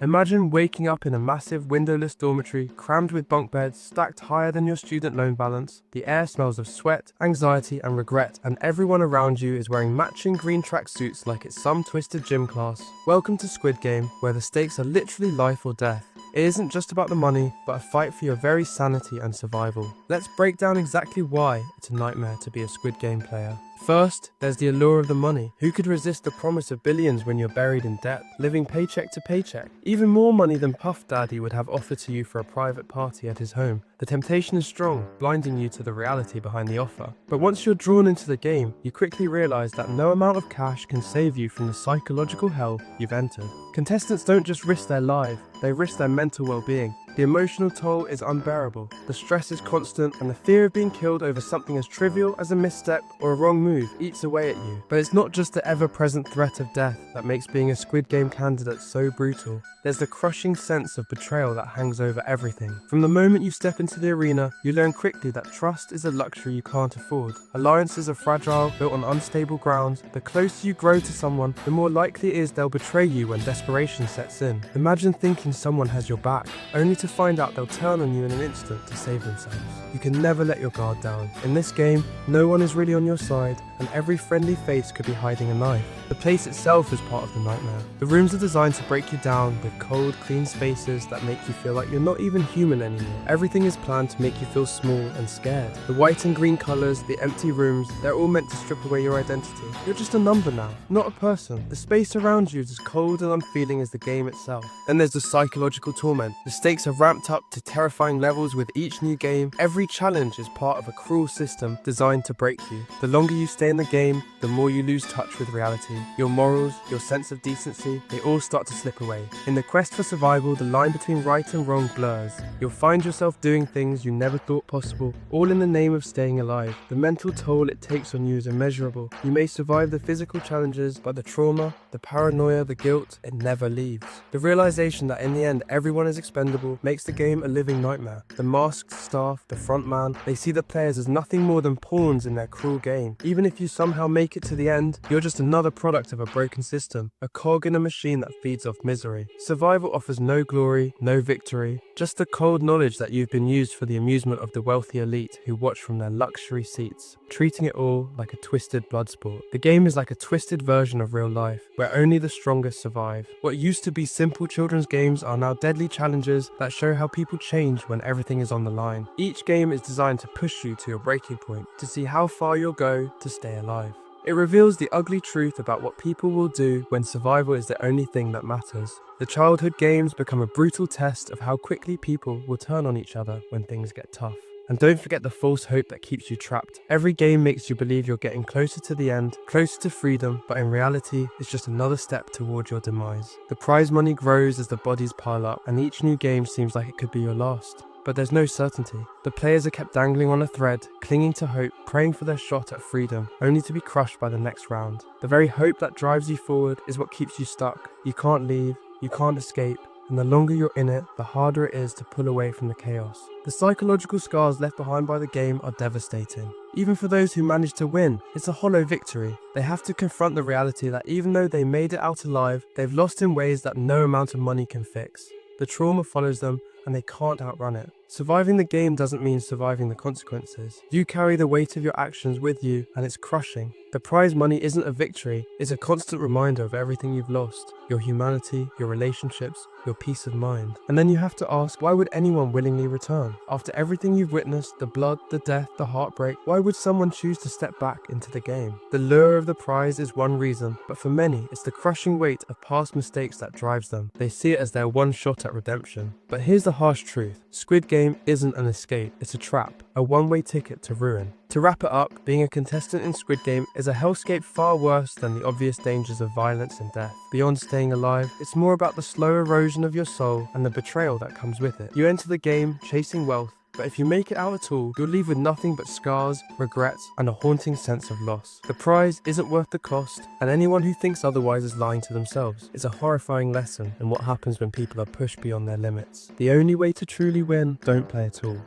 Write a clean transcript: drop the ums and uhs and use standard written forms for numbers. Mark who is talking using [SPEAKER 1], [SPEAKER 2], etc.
[SPEAKER 1] Imagine waking up in a massive windowless dormitory, crammed with bunk beds, stacked higher than your student loan balance. The air smells of sweat, anxiety, and regret, and everyone around you is wearing matching green tracksuits like it's some twisted gym class. Welcome to Squid Game, where the stakes are literally life or death. It isn't just about the money, but a fight for your very sanity and survival. Let's break down exactly why it's a nightmare to be a Squid Game player. First, there's the allure of the money. Who could resist the promise of billions when you're buried in debt, living paycheck to paycheck? Even more money than Puff Daddy would have offered to you for a private party at his home. The temptation is strong, blinding you to the reality behind the offer. But once you're drawn into the game, you quickly realize that no amount of cash can save you from the psychological hell you've entered. Contestants don't just risk their life, they risk their mental well-being. The emotional toll is unbearable, the stress is constant, and the fear of being killed over something as trivial as a misstep or a wrong move eats away at you. But it's not just the ever-present threat of death that makes being a Squid Game candidate so brutal. There's the crushing sense of betrayal that hangs over everything. From the moment you step into the arena, you learn quickly that trust is a luxury you can't afford. Alliances are fragile, built on unstable ground. The closer you grow to someone, the more likely it is they'll betray you when desperation sets in. Imagine thinking someone has your back, only to find out they'll turn on you in an instant to save themselves. You can never let your guard down. In this game, no one is really on your side, and every friendly face could be hiding a knife. The place itself is part of the nightmare. The rooms are designed to break you down with cold, clean spaces that make you feel like you're not even human anymore. Everything is planned to make you feel small and scared. The white and green colours, the empty rooms, they're all meant to strip away your identity. You're just a number now, not a person. The space around you is as cold and unfeeling as the game itself. Then there's the psychological torment. The stakes are ramped up to terrifying levels with each new game. Every challenge is part of a cruel system designed to break you. The longer you stay in the game, the more you lose touch with reality. Your morals, your sense of decency, they all start to slip away. In the quest for survival, the line between right and wrong blurs. You'll find yourself doing things you never thought possible, all in the name of staying alive. The mental toll it takes on you is immeasurable. You may survive the physical challenges, but the trauma, the paranoia, the guilt, it never leaves. The realization that in the end everyone is expendable makes the game a living nightmare. The masked staff, the front man, they see the players as nothing more than pawns in their cruel game. Even if you somehow make it to the end, you're just another product of a broken system, a cog in a machine that feeds off misery. Survival offers no glory, no victory, just the cold knowledge that you've been used for the amusement of the wealthy elite who watch from their luxury seats, treating it all like a twisted blood sport. The game is like a twisted version of real life, where only the strongest survive. What used to be simple children's games are now deadly challenges that show how people change when everything is on the line. Each game is designed to push you to your breaking point, to see how far you'll go to stay alive. It reveals the ugly truth about what people will do when survival is the only thing that matters. The childhood games become a brutal test of how quickly people will turn on each other when things get tough. And don't forget the false hope that keeps you trapped. Every game makes you believe you're getting closer to the end, closer to freedom, but in reality, it's just another step toward your demise. The prize money grows as the bodies pile up, and each new game seems like it could be your last. But there's no certainty. The players are kept dangling on a thread, clinging to hope, praying for their shot at freedom, only to be crushed by the next round. The very hope that drives you forward is what keeps you stuck. You can't leave, you can't escape, and the longer you're in it, the harder it is to pull away from the chaos. The psychological scars left behind by the game are devastating. Even for those who manage to win, it's a hollow victory. They have to confront the reality that even though they made it out alive, they've lost in ways that no amount of money can fix. The trauma follows them, and they can't outrun it. Surviving the game doesn't mean surviving the consequences. You carry the weight of your actions with you, and it's crushing. The prize money isn't a victory, it's a constant reminder of everything you've lost. Your humanity, your relationships, your peace of mind. And then you have to ask, why would anyone willingly return? After everything you've witnessed, the blood, the death, the heartbreak, why would someone choose to step back into the game? The lure of the prize is one reason, but for many, it's the crushing weight of past mistakes that drives them. They see it as their one shot at redemption. But here's the harsh truth. Squid Game isn't an escape, it's a trap, a one-way ticket to ruin. To wrap it up, being a contestant in Squid Game is a hellscape far worse than the obvious dangers of violence and death. Beyond staying alive, it's more about the slow erosion of your soul and the betrayal that comes with it. You enter the game chasing wealth, but if you make it out at all, you'll leave with nothing but scars, regrets, and a haunting sense of loss. The prize isn't worth the cost, and anyone who thinks otherwise is lying to themselves. It's a horrifying lesson in what happens when people are pushed beyond their limits. The only way to truly win, don't play at all.